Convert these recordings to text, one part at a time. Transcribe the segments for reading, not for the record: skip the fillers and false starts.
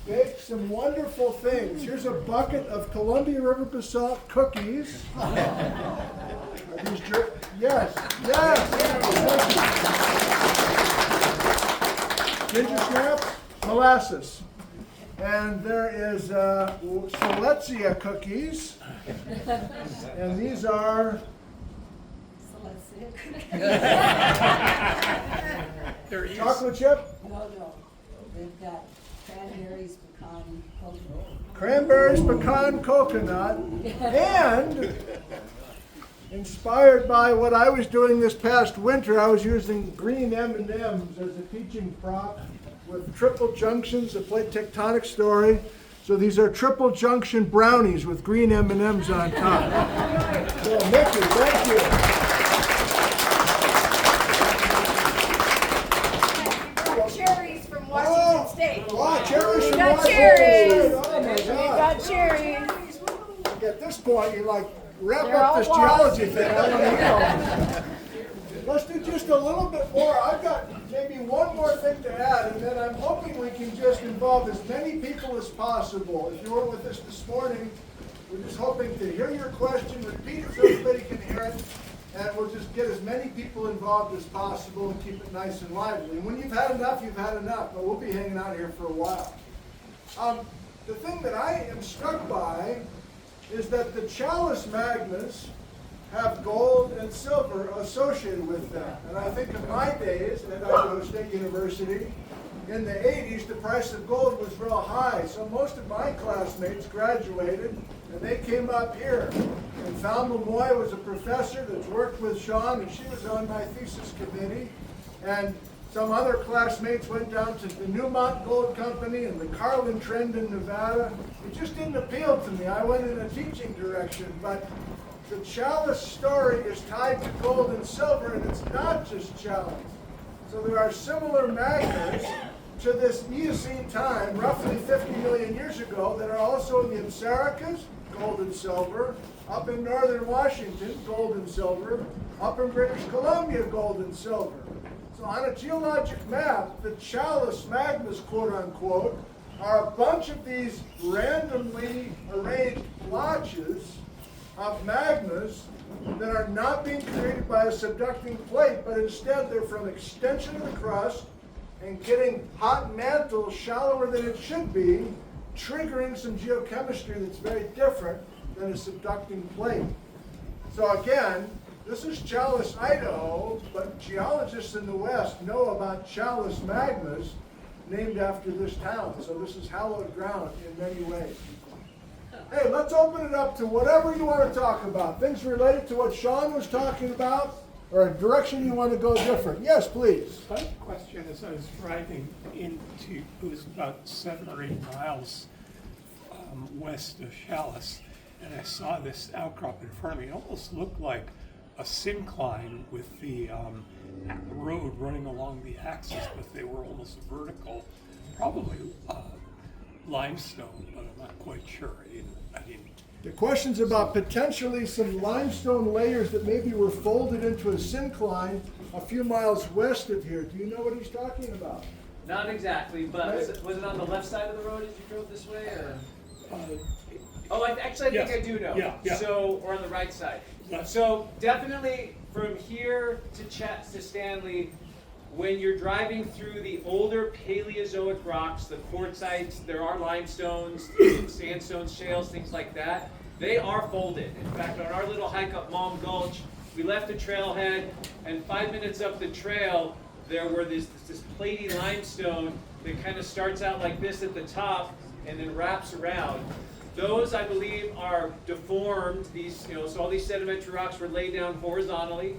bake some wonderful things. Here's a bucket of Columbia River basalt cookies. Are these yes, yes. Ginger snaps, molasses. And there is Silesia cookies. And these are chocolate chip? No. They've got cranberries, pecan, coconut. Cranberries, pecan, coconut. And inspired by what I was doing this past winter, I was using green M&Ms as a teaching prop with triple junctions, a plate tectonic story. So these are triple junction brownies with green M&Ms on top. So Mickey, thank you. Cherries from Washington State. Oh, cherries from got Washington cherries. State. Oh my We God. got cherries. At this point, you like wrap They're up all this washed. geology thing. I want to hear. Let's do just a little bit more. I've got maybe one more thing to add, and then I'm hoping we can just involve as many people as possible. If you were with us this morning, we're just hoping to hear your question, repeat it so everybody can hear it, and we'll just get as many people involved as possible and keep it nice and lively. And when you've had enough, you've had enough, but we'll be hanging out here for a while. The thing that I am struck by is that the Challis magmas have gold and silver associated with them. And I think of my days at Idaho State University, in the 80s, the price of gold was real high. So most of my classmates graduated, and they came up here. And Falma Moy was a professor that's worked with Shawn, and she was on my thesis committee. And some other classmates went down to the Newmont Gold Company and the Carlin Trend in Nevada. It just didn't appeal to me. I went in a teaching direction, but the Challis story is tied to gold and silver, and it's not just Challis. So there are similar magmas to this Eocene time, roughly 50 million years ago, that are also in the Absaricas, gold and silver, up in northern Washington, gold and silver, up in British Columbia, gold and silver. So on a geologic map, the Challis magmas, quote unquote, are a bunch of these randomly arranged blotches of magmas that are not being created by a subducting plate, but instead they're from extension of the crust and getting hot mantle shallower than it should be, triggering some geochemistry that's very different than a subducting plate. So again, this is Challis, Idaho, but geologists in the West know about Challis magmas named after this town. So this is hallowed ground in many ways. Hey, let's open it up to whatever you want to talk about. Things related to what Shawn was talking about, or a direction you want to go different. Yes, please. My question is, I was driving into, it was about 7 or 8 miles west of Challis, and I saw this outcrop in front of me. It almost looked like a syncline with the road running along the axis, but they were almost vertical, probably limestone, but I'm not quite sure. I didn't. The question's about potentially some limestone layers that maybe were folded into a syncline a few miles west of here. Do you know what he's talking about? Not exactly, but was it on the left side of the road as you drove this way, or? Actually, I think I do know. Yeah. So, or on the right side. Yes. So definitely from here to Stanley, when you're driving through the older Paleozoic rocks, the quartzites, there are limestones, sandstones, shales, things like that. They are folded. In fact, on our little hike up Malm Gulch, we left a trailhead, and 5 minutes up the trail, there were this platy limestone that kind of starts out like this at the top and then wraps around. Those, I believe, are deformed. These, so all these sedimentary rocks were laid down horizontally,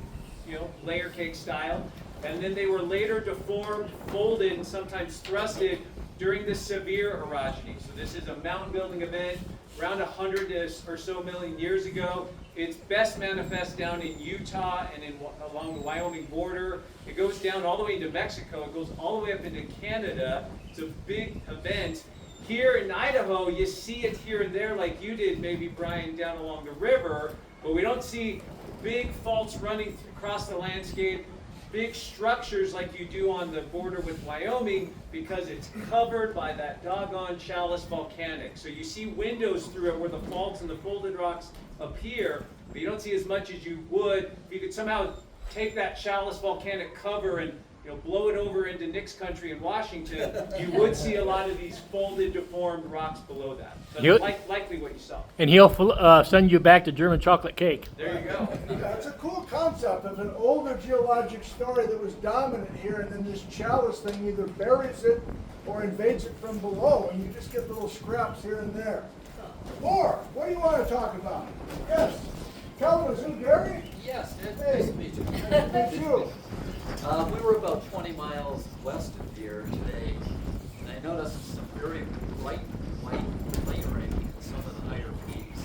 layer cake style, and then they were later deformed, folded, and sometimes thrusted during the severe orogeny. So this is a mountain building event around 100 or so million years ago. It's best manifest down in Utah and along the Wyoming border. It goes down all the way into Mexico. It goes all the way up into Canada. It's a big event. Here in Idaho, you see it here and there like you did, maybe, Brian, down along the river, but we don't see big faults running across the landscape, big structures like you do on the border with Wyoming because it's covered by that doggone Challis volcanic. So you see windows through it where the faults and the folded rocks appear, but you don't see as much as you would if you could somehow take that Challis volcanic cover and blow it over into Nick's country in Washington. You would see a lot of these folded, deformed rocks below that. So likely what you saw. And he'll send you back to German chocolate cake. There you go. Yeah, it's a cool concept of an older geologic story that was dominant here, and then this Challis thing either buries it or invades it from below, and you just get little scraps here and there. More, what do you want to talk about? Yes, Calvin, is it Gary? Yes, Hey. nice to meet you. Nice to meet you. We were about 20 miles west of here today, and I noticed some very bright white layering in some of the higher peaks,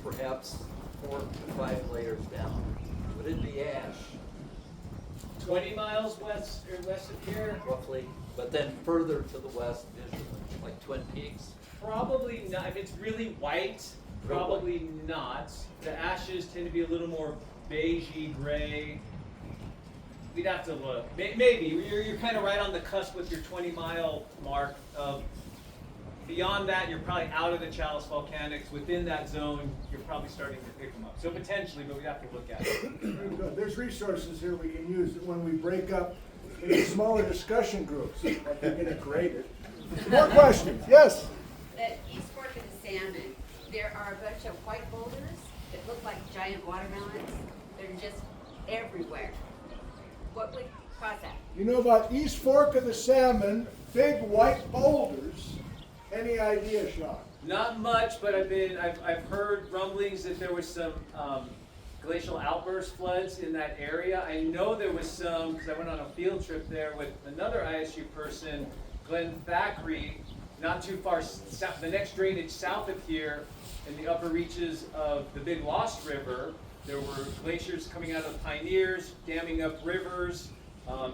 perhaps 4 to 5 layers down. Would it be ash, 20 miles west of here? roughly? But then further to the west, visually, like Twin Peaks? Probably not. If it's really white, probably not. The ashes tend to be a little more beigey gray. We'd have to look. Maybe. You're kind of right on the cusp with your 20-mile mark. Beyond that, you're probably out of the Challis volcanics. Within that zone, you're probably starting to pick them up. So potentially, but we'd have to look at it. Very good. There's resources here we can use when we break up into smaller discussion groups. Like they're getting graded. More questions? Yes? The East Fork of the Salmon, there are a bunch of white boulders that look like giant watermelons. They're just everywhere. What would cause that? You know about East Fork of the Salmon, big white boulders. Any idea, Shawn? Not much, but I've heard rumblings that there was some glacial outburst floods in that area. I know there was some because I went on a field trip there with another ISU person, Glenn Thackeray, not too far south, the next drainage south of here in the upper reaches of the Big Lost River. There were glaciers coming out of the Pioneers, damming up rivers,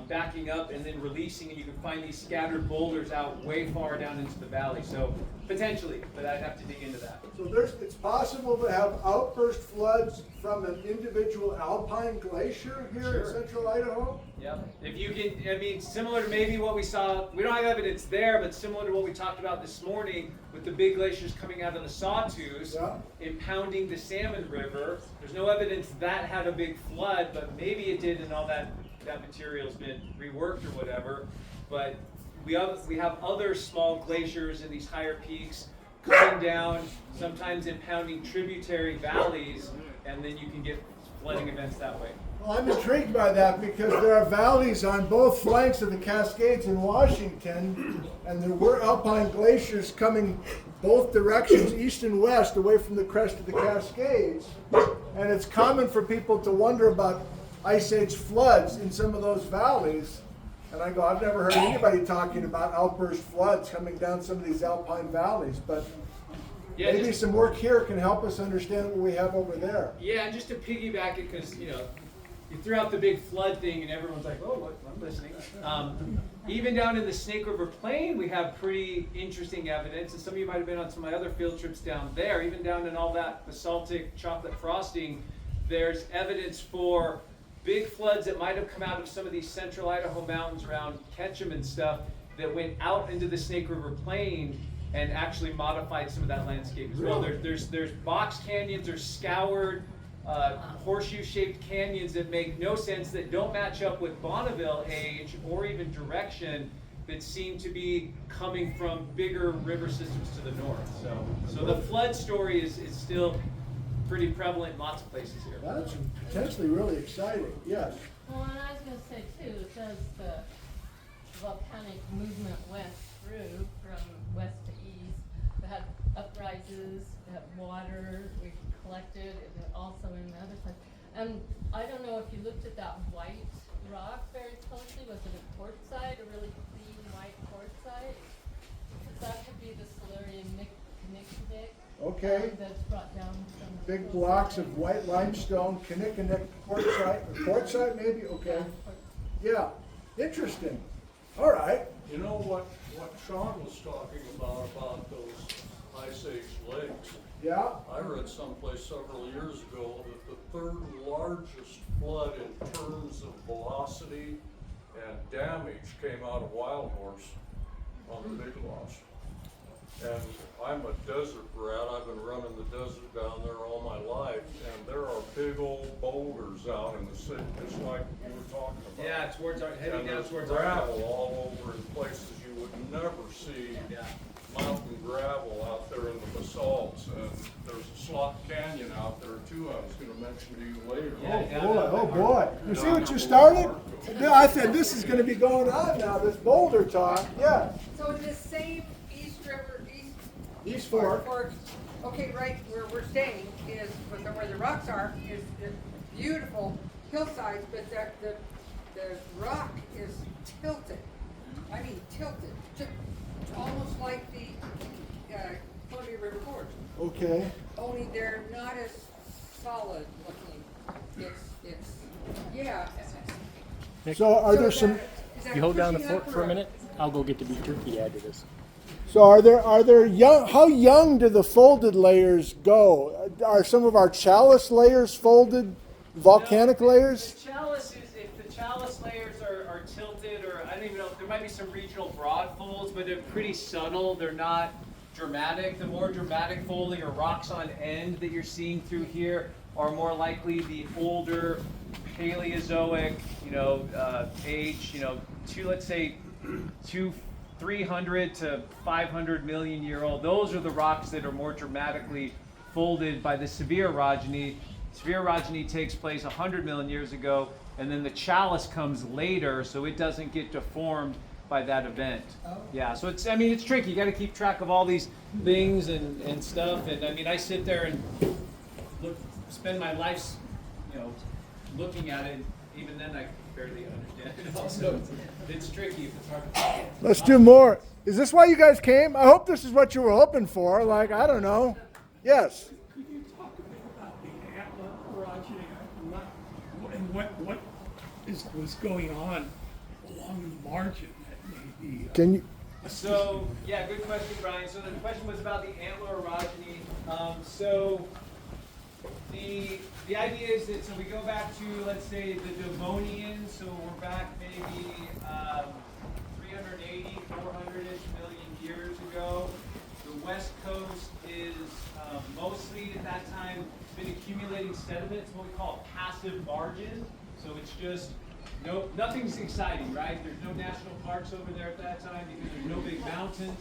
backing up and then releasing, and you can find these scattered boulders out way far down into the valley. So potentially, but I'd have to dig into that. So it's possible to have outburst floods from an individual alpine glacier here in central Idaho? Yep. If you can, similar to maybe what we saw, we don't have evidence there, but similar to what we talked about this morning with the big glaciers coming out of the Sawtooth, impounding the Salmon River. There's no evidence that had a big flood, but maybe it did, and all that material's been reworked or whatever. But we have other small glaciers in these higher peaks coming down, sometimes impounding tributary valleys, and then you can get flooding events that way. Well, I'm intrigued by that because there are valleys on both flanks of the Cascades in Washington, and there were alpine glaciers coming both directions, east and west, away from the crest of the Cascades. And it's common for people to wonder about Ice Age floods in some of those valleys. And I go, I've never heard anybody talking about outburst floods coming down some of these alpine valleys, but Yeah, maybe some work here can help us understand what we have over there. Yeah, and just to piggyback it, because you threw out the big flood thing, and everyone's like, "Oh, what? I'm listening." Even down in the Snake River Plain, we have pretty interesting evidence, and some of you might have been on some of my other field trips down there. Even down in all that basaltic chocolate frosting, there's evidence for big floods that might have come out of some of these central Idaho mountains around Ketchum and stuff that went out into the Snake River Plain and actually modified some of that landscape as well. There's box canyons or scoured horseshoe-shaped canyons that make no sense, that don't match up with Bonneville age or even direction, that seem to be coming from bigger river systems to the north. So the flood story is still pretty prevalent in lots of places here. That's potentially really exciting, yes. Well, and I was going to say too, it does the volcanic movement west through from west to east. We had uprises, we had water, we collected, and also in the other place. And I don't know if you looked at that white rock very closely. Was it a quartzite, a really clean white quartzite? Because that could be the Silurian Nick. Okay. That's brought down from Big blocks of white limestone, Kinnickinnick quartzite maybe? Okay. Yeah, interesting. All right. You know what Shawn was talking about those Ice Age lakes. Yeah? I read someplace several years ago that the third largest flood in terms of velocity and damage came out of Wild Horse on the Big Lost. And I'm a desert rat. I've been running the desert down there all my life, and there are big old boulders out in the city, just like you were talking about. Yeah, heading And down there's towards gravel all over in places you would never see. Yeah. Mountain gravel out there in the basalts, and there's a slot canyon out there too. I was going to mention to you later. Yeah, Oh boy. You see what you started? Yeah, I said this is going to be going on now, this boulder talk. Yeah. So this same East River, East Fork. okay, right where we're staying is, where the rocks are, is beautiful hillsides, but the rock is tilted. I mean tilted, almost like the Columbia River Gorge. Okay. Only they're not as solid looking. Yeah. So are there is some? that You hold down the pushing fort up for a or- minute. I'll go get the beef jerky to add to this. So are there young? How young do the folded layers go? Are some of our Challis layers folded? Volcanic layers? The Challis is, if the Challis layers are tilted, or I don't even know, there might be some regional broad folds, but they're pretty subtle. They're not dramatic. The more dramatic folding or rocks on end that you're seeing through here are more likely the older Paleozoic, age, let's say 300 to 500 million year old. Those are the rocks that are more dramatically folded by the severe orogeny. Severe orogeny takes place 100 million years ago, and then the Challis comes later, so it doesn't get deformed by that event. Oh. Yeah, so it's tricky. You got to keep track of all these things and stuff. And I sit there and spend my life, looking at it. Even then, I barely understand it. Also, it's tricky. It's hard. Let's do more. Is this why you guys came? I hope this is what you were hoping for. Like, I don't know. Yes. Could you talk a bit about the antler orogeny and what was going on along the margin that may be? Can you? So, yeah, good question, Brian. So the question was about the antler orogeny. So the idea is that, so we go back to, let's say, the Devonian, so we're back maybe 380, 400-ish million years ago. The west coast is mostly at that time been accumulating sediments, what we call passive margin. So it's just nothing's exciting, right? There's no national parks over there at that time because there's no big mountains.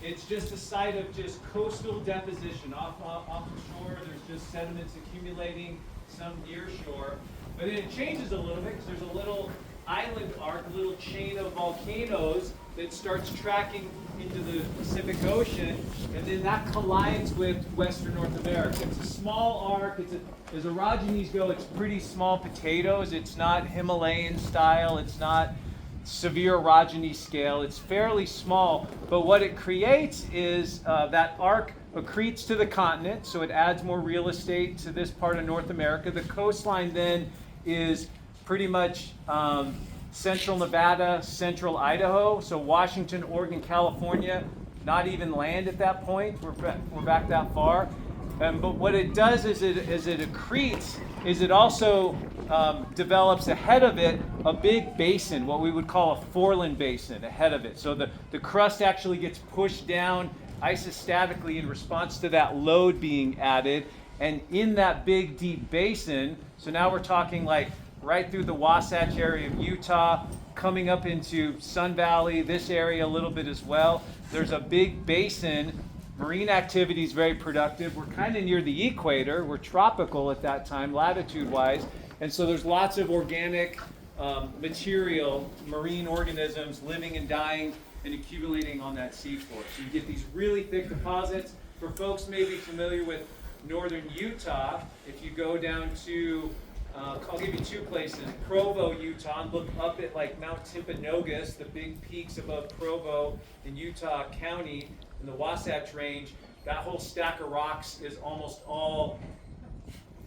It's just a site of just coastal deposition off the shore. There's just sediments accumulating, some near shore. But then it changes a little bit because there's a little island arc, a little chain of volcanoes that starts tracking into the Pacific Ocean, and then that collides with Western North America. It's a small arc. As orogenies go, it's pretty small potatoes. It's not Himalayan style. It's not severe orogeny scale. It's fairly small, but what it creates is that arc accretes to the continent, so it adds more real estate to this part of North America. The coastline then is pretty much central Nevada, central Idaho, so Washington, Oregon, California, not even land at that point. We're back that far. But what it does is it accretes, is it also develops ahead of it a big basin, what we would call a foreland basin ahead of it. So the crust actually gets pushed down isostatically in response to that load being added. And in that big deep basin, so now we're talking like right through the Wasatch area of Utah, coming up into Sun Valley, this area a little bit as well. There's a big basin. Marine activity is very productive. We're kind of near the equator. We're tropical at that time, latitude-wise. And so there's lots of organic material, marine organisms living and dying and accumulating on that seafloor. So you get these really thick deposits. For folks maybe familiar with northern Utah, if you go down to, I'll give you two places, Provo, Utah, and look up at like Mount Timpanogos, the big peaks above Provo in Utah County, in the Wasatch Range. That whole stack of rocks is almost all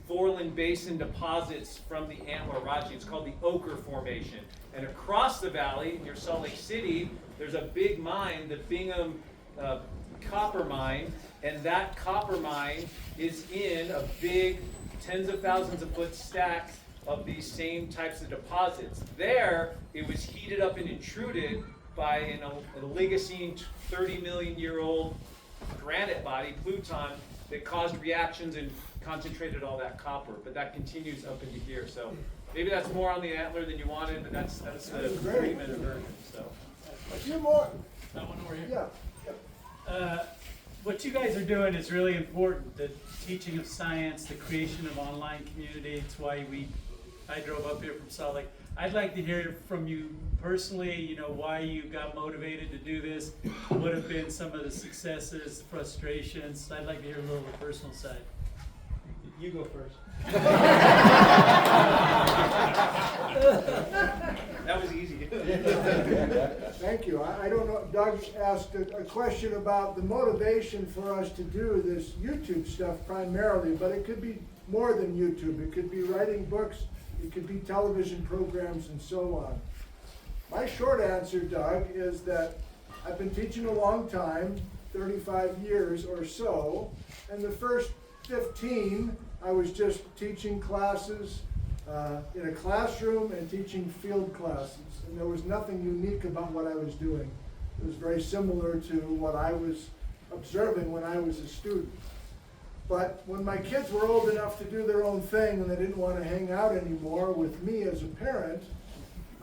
foreland basin deposits from the antler orogeny. It's called the Ochre Formation. And across the valley, near Salt Lake City, there's a big mine, the Bingham copper mine, and that copper mine is in a big tens of thousands of foot stack of these same types of deposits. There, it was heated up and intruded by an Oligocene 30 million year old granite body, Pluton, that caused reactions and concentrated all that copper. But that continues up into here. So maybe that's more on the antler than you wanted, but that's the 3-minute version. So A few more. That one over here. Yeah. What you guys are doing is really important. The teaching of science, the creation of online community. It's why I drove up here from Salt Lake. I'd like to hear from you personally, you know, why you got motivated to do this, what have been some of the successes, frustrations. I'd like to hear a little of the personal side. you go first. That was easy. Thank you. I don't know, Doug asked a question about the motivation for us to do this YouTube stuff primarily, but it could be more than YouTube. It could be writing books, it could be television programs, and so on. My short answer, Doug, is that I've been teaching a long time, 35 years or so, and the first 15, I was just teaching classes in a classroom and teaching field classes. And there was nothing unique about what I was doing. It was very similar to what I was observing when I was a student. But when my kids were old enough to do their own thing and they didn't want to hang out anymore with me as a parent,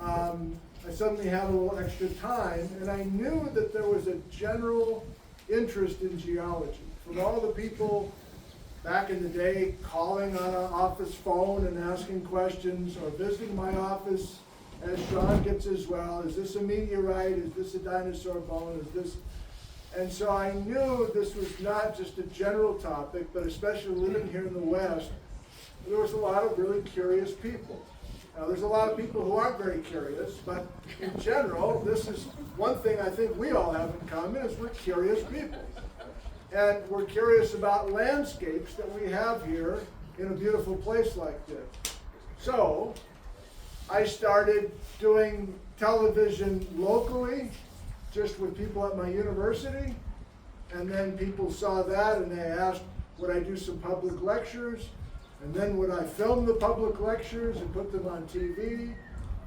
I suddenly had a little extra time, and I knew that there was a general interest in geology. From all the people back in the day calling on an office phone and asking questions, or visiting my office, as Shawn gets as well, is this a meteorite, is this a dinosaur bone, is this... And so I knew this was not just a general topic, but especially living here in the West, there was a lot of really curious people. Now, there's a lot of people who aren't very curious, but in general, this is one thing I think we all have in common, is we're curious people. And we're curious about landscapes that we have here in a beautiful place like this. So, I started doing television locally, just with people at my university, and then people saw that and they asked, would I do some public lectures? And then would I film the public lectures and put them on TV?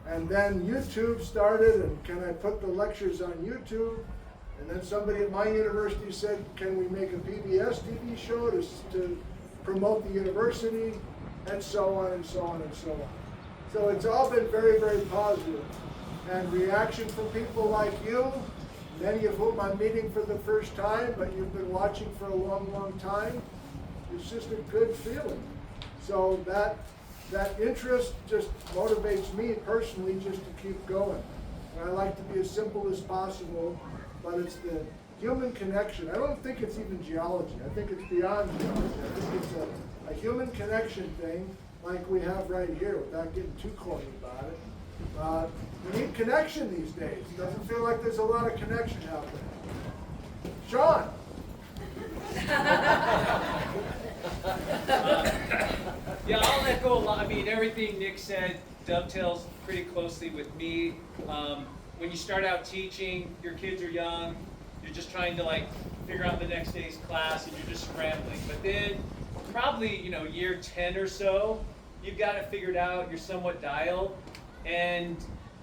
And then YouTube started, and can I put the lectures on YouTube? And then somebody at my university said, can we make a PBS TV show to promote the university? And so on and so on and so on. So it's all been very, very positive. And reaction from people like you, many of whom I'm meeting for the first time, but you've been watching for a long, long time, it's just a good feeling. So that interest just motivates me personally just to keep going. And I like to be as simple as possible, but it's the human connection. I don't think it's even geology. I think it's beyond geology. I think it's a human connection thing like we have right here, without getting too corny about it. We need connection these days. It doesn't feel like there's a lot of connection out there. Shawn! Yeah, I'll echo a lot. I mean, everything Nick said dovetails pretty closely with me. When you start out teaching, your kids are young, you're just trying to figure out the next day's class, and you're just scrambling. But then, probably, year 10 or so, you've got it figured out, you're somewhat dialed, and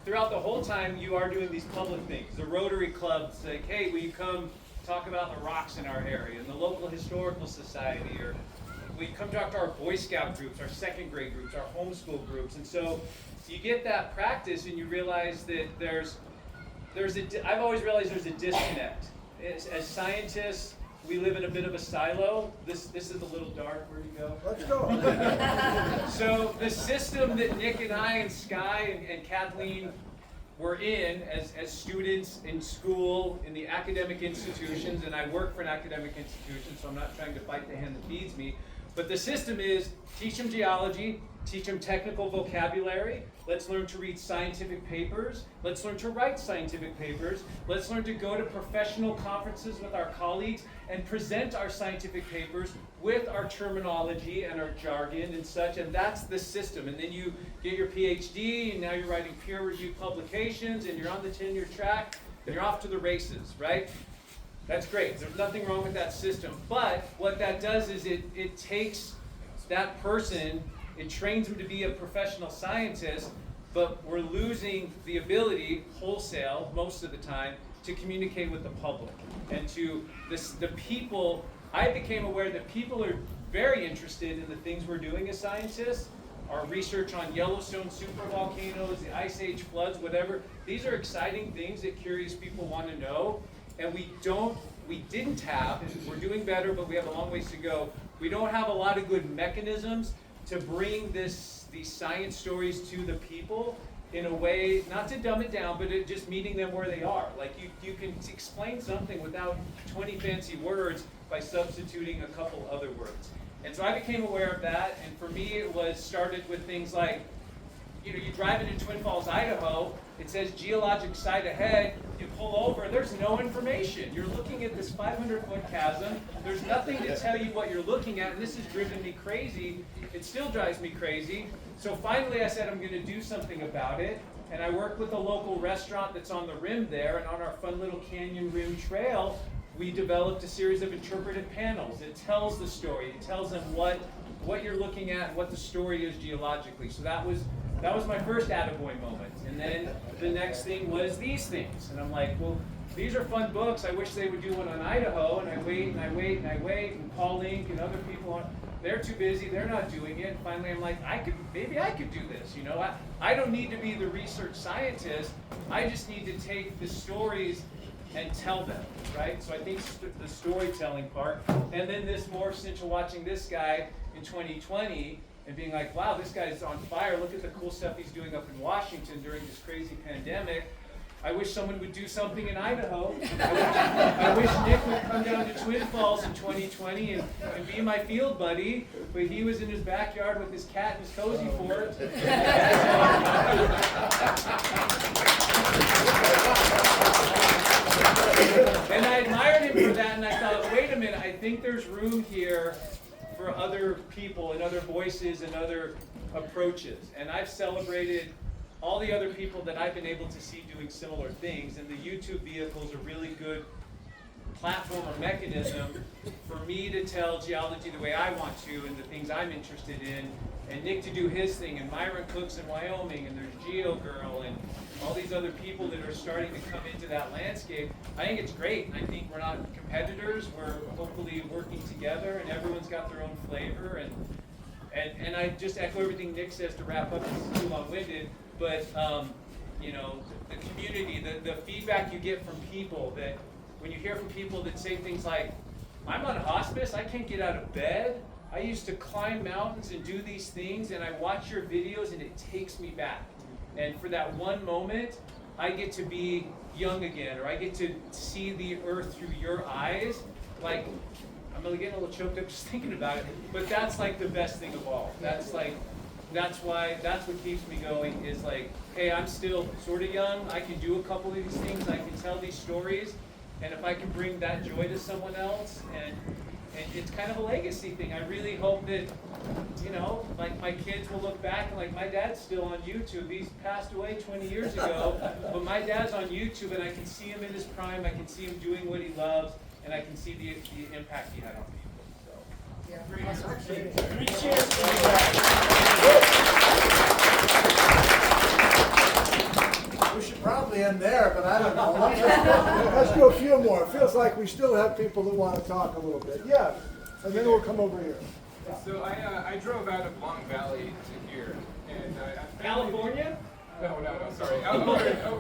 throughout the whole time, you are doing these public things. The Rotary Club's like, hey, will you come talk about the rocks in our area, and the local historical society, or we come talk to our Boy Scout groups, our second grade groups, our homeschool groups. And so you get that practice and you realize that I've always realized there's a disconnect. As scientists, we live in a bit of a silo. This is a little dark. Where'd you go? Let's go. So the system that Nick and I and Sky and Kathleen were in as students in school, in the academic institutions, and I work for an academic institution, so I'm not trying to bite the hand that feeds me, but the system is teach them geology, teach them technical vocabulary, let's learn to read scientific papers, let's learn to write scientific papers, let's learn to go to professional conferences with our colleagues and present our scientific papers with our terminology and our jargon and such, and that's the system. And then you get your PhD, and now you're writing peer-reviewed publications, and you're on the tenure track, and you're off to the races, right? That's great. There's nothing wrong with that system. But what that does is it takes that person, it trains them to be a professional scientist, but we're losing the ability, wholesale, most of the time, to communicate with the public. And to the people, I became aware that people are very interested in the things we're doing as scientists. Our research on Yellowstone supervolcanoes, the Ice Age floods, whatever. These are exciting things that curious people want to know. And we didn't have, and we're doing better, but we have a long ways to go. We don't have a lot of good mechanisms to bring these science stories to the people in a way, not to dumb it down, but just meeting them where they are. Like you can explain something without 20 fancy words by substituting a couple other words. And so I became aware of that, and for me it was started with things like, you drive into Twin Falls, Idaho, it says geologic site ahead, you pull over, there's no information. You're looking at this 500-foot chasm, there's nothing to tell you what you're looking at, and this has driven me crazy. It still drives me crazy. So finally I said I'm going to do something about it, and I worked with a local restaurant that's on the rim there, and on our fun little canyon rim trail, we developed a series of interpretive panels. It tells the story. It tells them what you're looking at and what the story is geologically. So that was my first attaboy moment. And then the next thing was these things. And I'm like, well, these are fun books. I wish they would do one on Idaho. And I wait and I wait and I wait. And Paul Link and other people, they're too busy. They're not doing it. And finally I'm like, maybe I could do this. I don't need to be the research scientist. I just need to take the stories and tell them, right? So I think the storytelling part, and then this morphs into watching this guy in 2020 and being like, wow, this guy's on fire. Look at the cool stuff he's doing up in Washington during this crazy pandemic. I wish someone would do something in Idaho. I wish Nick would come down to Twin Falls in 2020 and be my field buddy, but he was in his backyard with his cat and his cozy fort. And I admired him for that, and I thought, wait a minute, I think there's room here for other people and other voices and other approaches. And I've celebrated all the other people that I've been able to see doing similar things, and the YouTube vehicle is a really good platform or mechanism for me to tell geology the way I want to and the things I'm interested in, and Nick to do his thing, and Myron Cook's in Wyoming, and there's Geo Girl, and all these other people that are starting to come into that landscape. I think it's great. I think we're not competitors. We're hopefully working together, and everyone's got their own flavor. And I just echo everything Nick says to wrap up. This is too long-winded, but the community, the feedback you get from people, that when you hear from people that say things like, I'm on hospice, I can't get out of bed. I used to climb mountains and do these things, and I watch your videos and it takes me back. And for that one moment, I get to be young again, or I get to see the earth through your eyes. Like, I'm really getting a little choked up just thinking about it, but that's like the best thing of all. That's what keeps me going, is like, hey, I'm still sort of young, I can do a couple of these things, I can tell these stories, and if I can bring that joy to someone else, and it's kind of a legacy thing. I really hope that, like my kids will look back and like, my dad's still on YouTube. He's passed away 20 years ago, but my dad's on YouTube, and I can see him in his prime, I can see him doing what he loves, and I can see the impact he had on people. So. Yeah, Three cheers for that. We should probably end there, but I don't know. Let's do a few more. It feels like we still have people that want to talk a little bit. Yeah, and then we'll come over here. So I drove out of Long Valley to here, and California? No, sorry.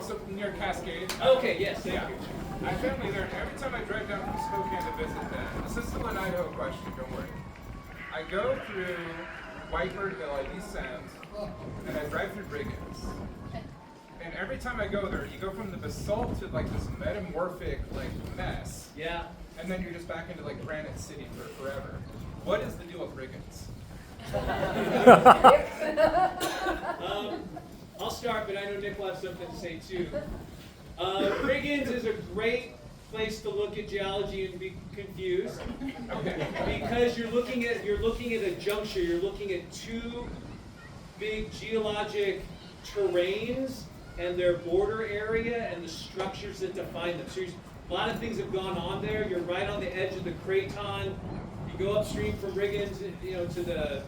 So near Cascade. Okay, yes, thank you. I have family there, and every time I drive down from Spokane to visit them, this is still an Idaho question, don't worry. I go through Whitebird Hill, I descend, and I drive through Brigands. And every time I go there, you go from the basalt to like this metamorphic like mess. Yeah. And then you're just back into like Granite City for forever. What is the deal with Brigands? I'll start, but I know Nick will have something to say too. Brigands is a great place to look at geology and be confused, because you're looking at a juncture. You're looking at two big geologic terrains and their border area and the structures that define them. So A lot of things have gone on there. You're right on the edge of the craton. You go upstream from Riggins, to the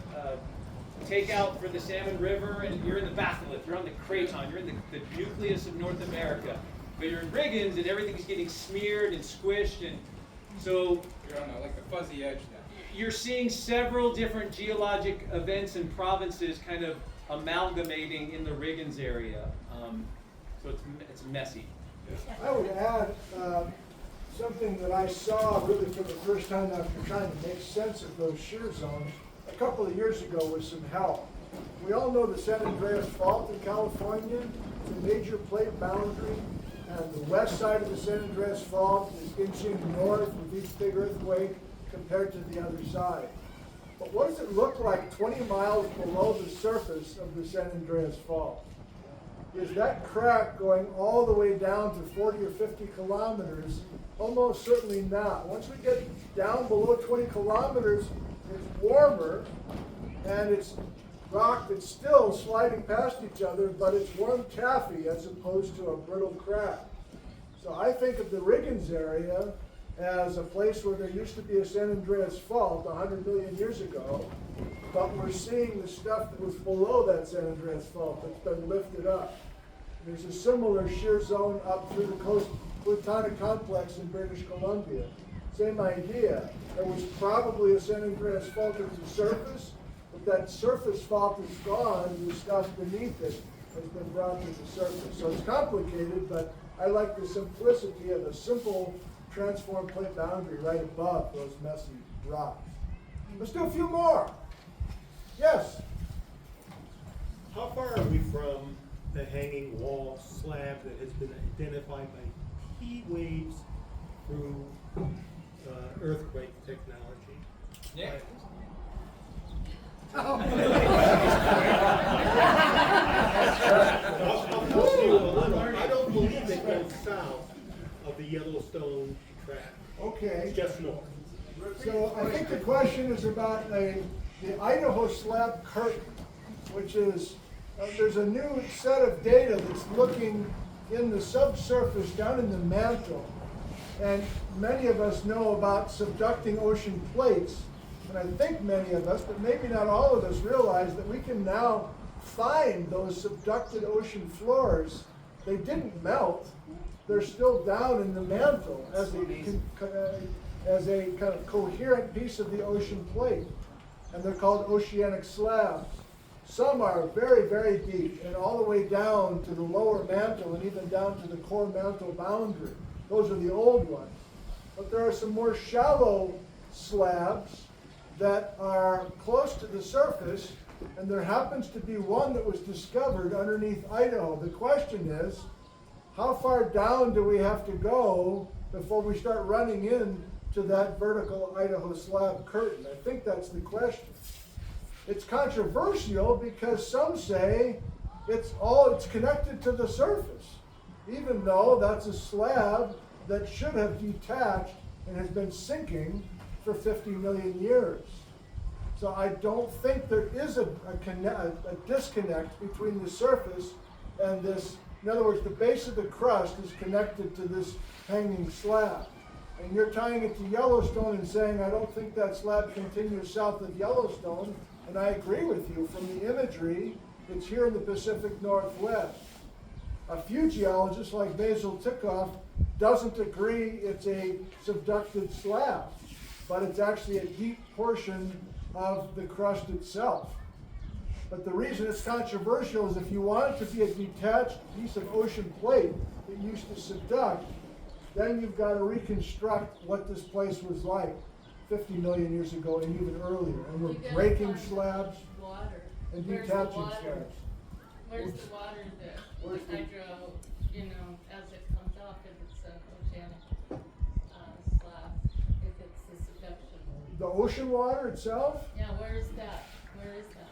takeout for the Salmon River, and you're in the batholith. You're on the craton. You're in the nucleus of North America. But you're in Riggins, and everything's getting smeared and squished, and so You're on like the fuzzy edge now. you're seeing several different geologic events and provinces kind of amalgamating in the Riggins area. So it's messy. I would add something that I saw really for the first time after trying to make sense of those shear zones a couple of years ago with some help. We all know the San Andreas Fault in California. It's a major plate boundary, and the west side of the San Andreas Fault is inching north with each big earthquake compared to the other side. But what does it look like 20 miles below the surface of the San Andreas Fault? Is that crack going all the way down to 40 or 50 kilometers? Almost certainly not. Once we get down below 20 kilometers, it's warmer, and it's rock that's still sliding past each other, but it's warm taffy as opposed to a brittle crack. So I think of the Riggins area as a place where there used to be a San Andreas Fault 100 million years ago, but we're seeing the stuff that was below that San Andreas Fault that's been lifted up. There's a similar shear zone up through the coast plutonic complex in British Columbia. Same idea. There was probably a San Andreas Fault at the surface, but that surface fault is gone. The stuff beneath it has been brought to the surface. So it's complicated, but I like the simplicity of a simple transformed plate boundary right above those messy rocks. Let's do a few more. Yes? How far are we from the hanging wall slab that has been identified by heat waves through earthquake technology? Yeah. I don't believe it goes south of the Yellowstone track. Okay. It's just north. So I think the question is about the Idaho slab curtain, which is, there's a new set of data that's looking in the subsurface down in the mantle. And many of us know about subducting ocean plates. And I think many of us, but maybe not all of us, realize that we can now find those subducted ocean floors. They didn't melt. They're still down in the mantle as a kind of coherent piece of the ocean plate. And they're called oceanic slabs. Some are very, very deep and all the way down to the lower mantle and even down to the core mantle boundary. Those are the old ones. But there are some more shallow slabs that are close to the surface, and there happens to be one that was discovered underneath Idaho. The question is, how far down do we have to go before we start running in to that vertical Idaho slab curtain? I think that's the question. It's controversial because some say it's connected to the surface, even though that's a slab that should have detached and has been sinking for 50 million years. So I don't think there is a disconnect between the surface and this. In other words, the base of the crust is connected to this hanging slab. And you're tying it to Yellowstone and saying, I don't think that slab continues south of Yellowstone. And I agree with you. From the imagery, it's here in the Pacific Northwest. A few geologists, like Basil Tikoff, doesn't agree it's a subducted slab, but it's actually a deep portion of the crust itself. But the reason it's controversial is if you want it to be a detached piece of ocean plate that used to subduct, then you've got to reconstruct what this place was like 50 million years ago and even earlier. And we're breaking slabs and detaching slabs. Where's the water there? Where's The hydro, as it comes off, if it's an oceanic slab, if it's the subduction. The ocean water itself? Yeah, where is that? Where is that?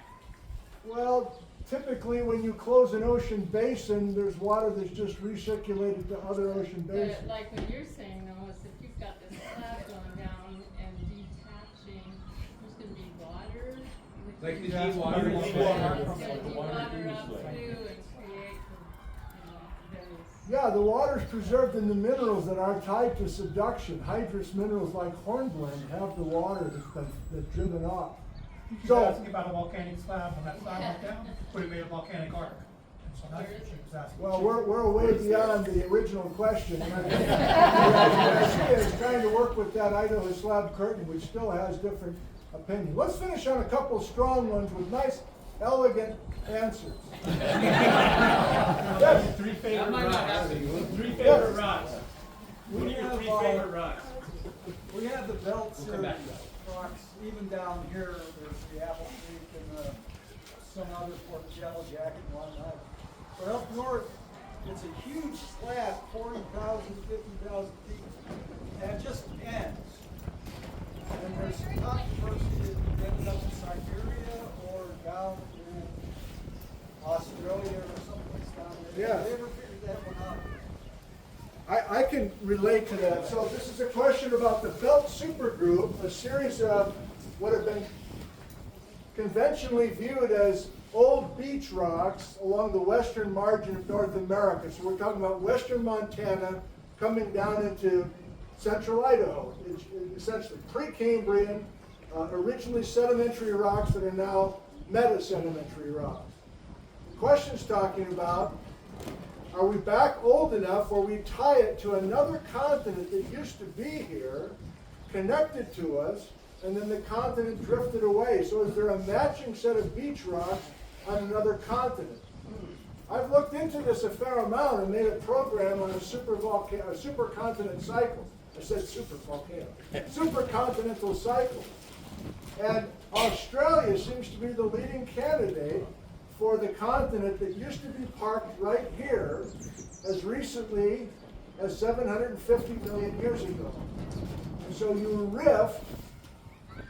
Well, typically when you close an ocean basin, there's water that's just recirculated to other ocean basins. But like what you're saying though, is if you've got this slab going down and detaching, there's going to be water. Like the deep water. It's going to be water up through and create, various. Yeah, the water's preserved in the minerals that are tied to subduction. Hydrous minerals like hornblende have the water that's driven off. She was asking about a volcanic slab when that slab went down, but it made a volcanic arc. So that's what she was asking. Well, we're way beyond the original question. And I think the idea is trying to work with that Idaho slab curtain, which still has different opinions. Let's finish on a couple strong ones with nice, elegant answers. Yes. Three favorite rocks. Three favorite Yes. rocks. What are your three favorite rocks? We have the belt We'll come back. rocks, even down here, there's the Apple Creek and some others for the Yellow Jacket and whatnot. But up north, it's a huge slab, 40,000, 50,000 feet, and it just ends. And there's controversy that ended up in Siberia or down in Australia or someplace down there. Yeah. Have they ever figured that one out? I can relate to that. So this is a question about the belt supergroup, a series of what have been conventionally viewed as old beach rocks along the western margin of North America. So we're talking about western Montana coming down into central Idaho. It's essentially Precambrian, originally sedimentary rocks that are now metasedimentary rocks. The question's talking about, are we back old enough where we tie it to another continent that used to be here, connected to us, and then the continent drifted away? So is there a matching set of beach rocks on another continent? I've looked into this a fair amount and made a program on a supercontinent cycle. I said supercontinental cycle. And Australia seems to be the leading candidate for the continent that used to be parked right here as recently as 750 million years ago. And so you rift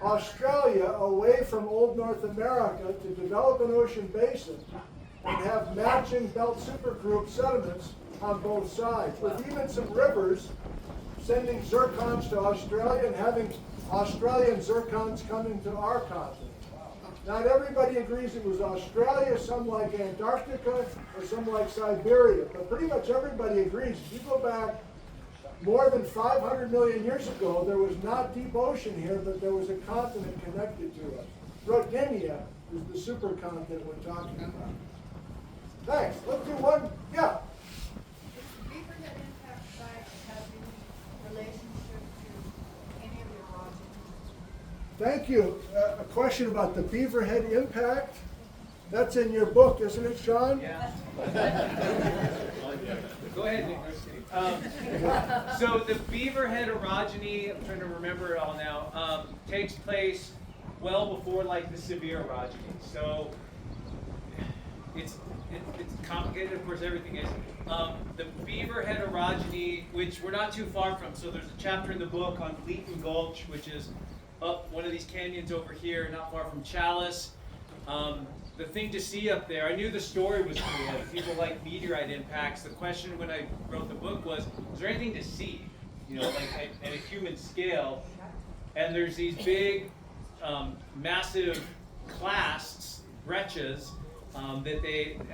Australia away from old North America to develop an ocean basin and have matching belt supergroup sediments on both sides, with even some rivers sending zircons to Australia and having Australian zircons coming to our continent. Not everybody agrees it was Australia, some like Antarctica, or some like Siberia, but pretty much everybody agrees. If you go back more than 500 million years ago, there was not deep ocean here, but there was a continent connected to it. Rodinia is the supercontinent we're talking about. Thanks. Let's do one. Yeah. Does the Beaverhead impact site have any relationship to any of the orogeny? Thank you. A question about the Beaverhead impact. That's in your book, isn't it, Shawn? Yeah. Go ahead, Nick. So the Beaverhead orogeny, I'm trying to remember it all now, takes place well before like the severe orogeny. So it's complicated, of course everything is. The Beaverhead orogeny, which we're not too far from, so there's a chapter in the book on Leeton Gulch, which is up one of these canyons over here, not far from Challis. The thing to see up there, I knew the story was cool. People like meteorite impacts. The question when I wrote the book was, is there anything to see? You know, like at a human scale. And there's these big, massive clasts, breccias, and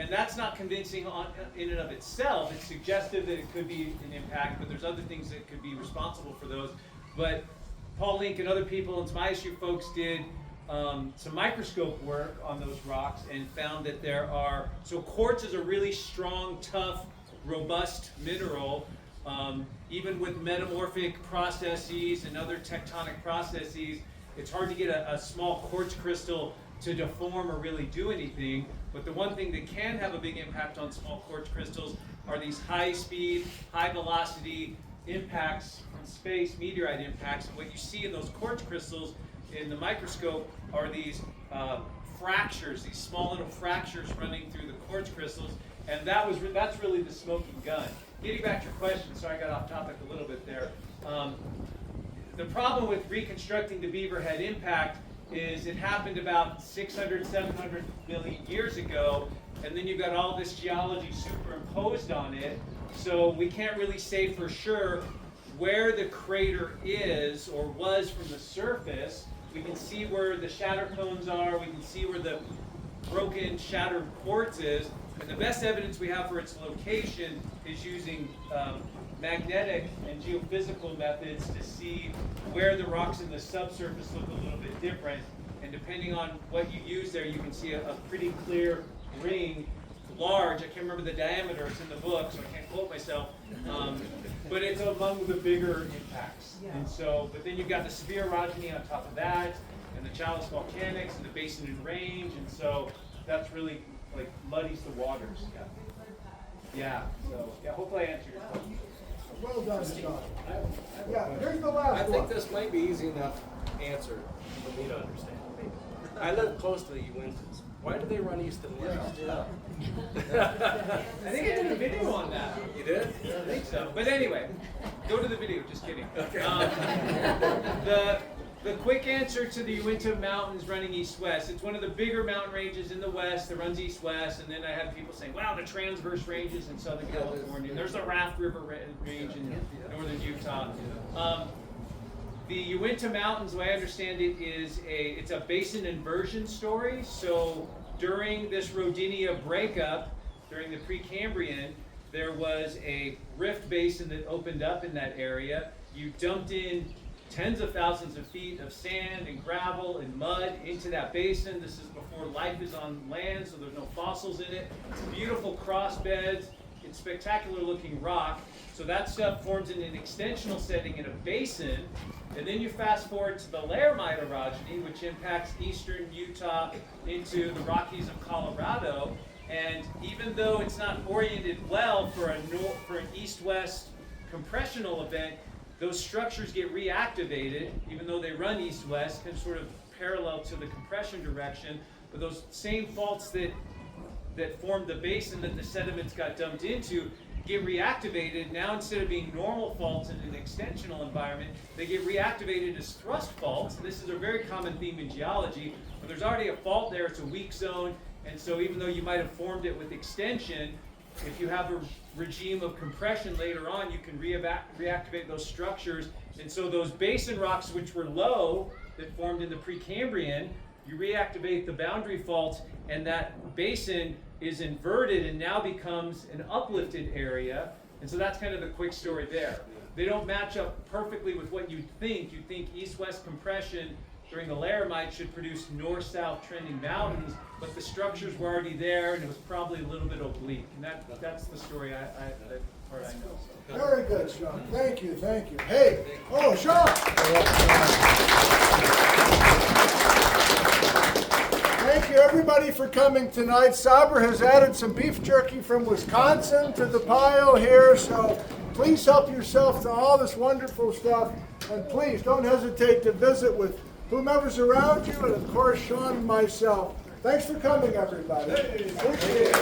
that's not convincing in and of itself. It's suggestive that it could be an impact, but there's other things that could be responsible for those. But Paul Link and other people and some ISU folks did some microscope work on those rocks and found that there are, so quartz is a really strong, tough, robust mineral. Even with metamorphic processes and other tectonic processes, it's hard to get a small quartz crystal to deform or really do anything. But the one thing that can have a big impact on small quartz crystals are these high-speed, high-velocity impacts from space, meteorite impacts. And what you see in those quartz crystals in the microscope are these fractures, these small little fractures running through the quartz crystals. And that's really the smoking gun. Getting back to your question, sorry I got off topic a little bit there. The problem with reconstructing the Beaverhead impact is it happened about 600, 700 million years ago, and then you've got all this geology superimposed on it, so we can't really say for sure where the crater is or was from the surface. We can see where the shatter cones are, we can see where the broken, shattered quartz is, And the best evidence we have for its location is using magnetic and geophysical methods to see where the rocks in the subsurface look a little bit different. And depending on what you use there, you can see a pretty clear ring, large. I can't remember the diameter, it's in the book, so I can't quote myself. But it's among the bigger impacts. And so, but then you've got the spherorogeny on top of that, and the Challis volcanics, and the basin and range, and so that's really like muddies the waters. Yeah. So yeah, hopefully I answered your question. Well done, Sean. Yeah, here's the last one. I think this might be easy enough answer for me to understand. I live close to the Uintas. Why do they run east and west? I think I did a video on that. You did? I think so. But anyway, go to the video, just kidding. The quick answer to the Uinta Mountains running east-west, it's one of the bigger mountain ranges in the west that runs east-west, and then I had people saying, wow, the transverse ranges in Southern California, and there's the Raft River range in northern Utah. The Uinta Mountains, the way I understand it, it's a basin inversion story. So during this Rodinia breakup, during the Precambrian, there was a rift basin that opened up in that area. You dumped in tens of thousands of feet of sand and gravel and mud into that basin. This is before life is on land, so there's no fossils in it. It's beautiful cross beds. It's spectacular looking rock. So that stuff forms in an extensional setting in a basin. And then you fast forward to the Laramide orogeny, which impacts eastern Utah into the Rockies of Colorado. And even though it's not oriented well for an east-west compressional event, those structures get reactivated, even though they run east-west, kind of sort of parallel to the compression direction. But those same faults that formed the basin that the sediments got dumped into get reactivated. Now, instead of being normal faults in an extensional environment, they get reactivated as thrust faults. And this is a very common theme in geology. When there's already a fault there, it's a weak zone. And so even though you might have formed it with extension, if you have a regime of compression later on, you can reactivate those structures. And so those basin rocks, which were low, that formed in the Precambrian, you reactivate the boundary faults, and that basin is inverted and now becomes an uplifted area. And so that's kind of the quick story there. They don't match up perfectly with what you'd think. You'd think east-west compression during the Laramide should produce north-south trending mountains, but the structures were already there, and it was probably a little bit oblique. And that's the story that part I know. So. Very good, Sean. Thank you, thank you. Hey, oh, Sean! Thank you, everybody, for coming tonight. Saber has added some beef jerky from Wisconsin to the pile here, so please help yourself to all this wonderful stuff. And please don't hesitate to visit with whomever's around you, and of course, Shawn and myself. Thanks for coming, everybody. Appreciate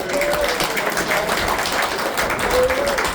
it.